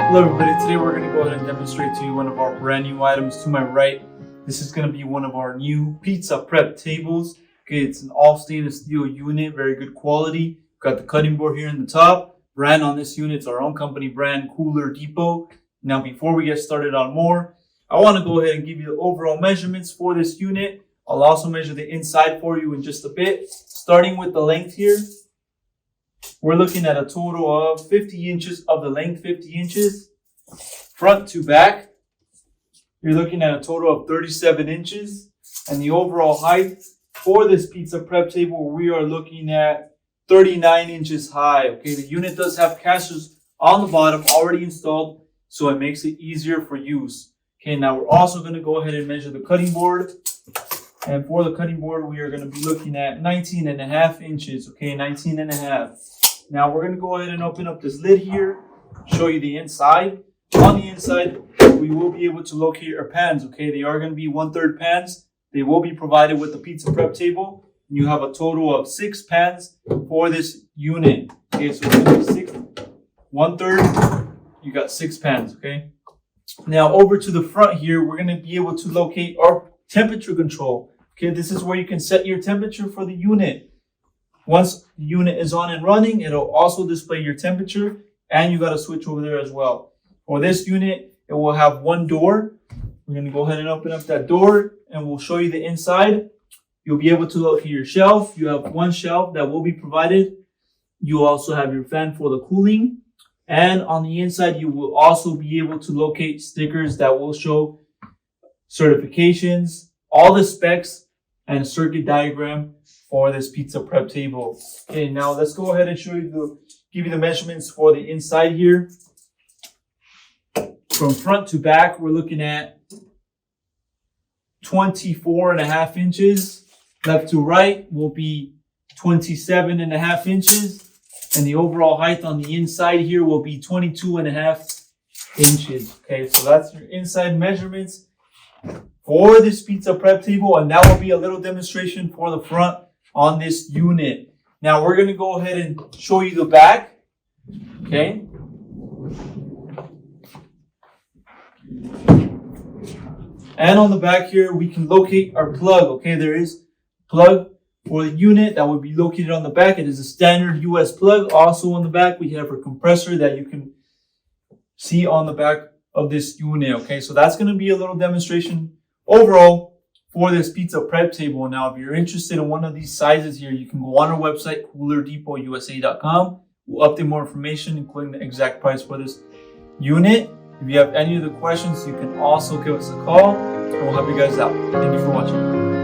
Hello everybody, today we're going to go ahead and demonstrate to you one of our brand new items. To my right, this is going to be one of our new pizza prep tables. Okay, it's an all stainless steel unit, very good quality. Got the cutting board here in the top. Brand on this unit is our own company brand, Cooler Depot. Now before we get started on more, I want to go ahead and give you the overall measurements for this unit. I'll also measure the inside for you in just a bit. Starting with the length here, we're looking at a total of 50 inches of the length, 50 inches. Front to back, you're looking at a total of 37 inches. And the overall height for this pizza prep table, we are looking at 39 inches high. Okay, the unit does have casters on the bottom already installed, so it makes it easier for use. Okay, now we're also going to go ahead and measure the cutting board. And for the cutting board, we are going to be looking at 19 and a half inches. Okay, 19 and a half. Now we're going to go ahead and open up this lid here, show you the inside. On the inside, we will be able to locate our pans. Okay, they are going to be 1/3 pans. They will be provided with the pizza prep table. You have a total of 6 pans for this unit. Okay, so it's going to be 6, 1/3. You got 6 pans. Okay. Now over to the front here, we're going to be able to locate our temperature control. Okay, this is where you can set your temperature for the unit. Once the unit is on and running, it'll also display your temperature, and you got a switch over there as well. For this unit, it will have one door. We're going to go ahead and open up that door, and we'll show you the inside. You'll be able to locate your shelf. You have one shelf that will be provided. You'll also have your fan for the cooling. And on the inside, you will also be able to locate stickers that will show certifications, all the specs, and a circuit diagram for this pizza prep table. Okay, now let's go ahead and give you the measurements for the inside here. From front to back, we're looking at 24 and a half inches. Left to right will be 27 and a half inches. And the overall height on the inside here will be 22 and a half inches. Okay, so that's your inside measurements for this pizza prep table. And that will be a little demonstration for the front on this unit. Now we're going to go ahead and show you the back. Okay. And on the back here, we can locate our plug. Okay, there is plug for the unit that would be located on the back. It is a standard US plug. Also on the back, we have a compressor that you can see on the back of this unit. Okay, so that's going to be a little demonstration overall for this pizza prep table. Now, if you're interested in one of these sizes here, you can go on our website, coolerdepot.usa.com. We'll update more information, including the exact price for this unit. If you have any other questions, you can also give us a call, and we'll help you guys out. Thank you for watching.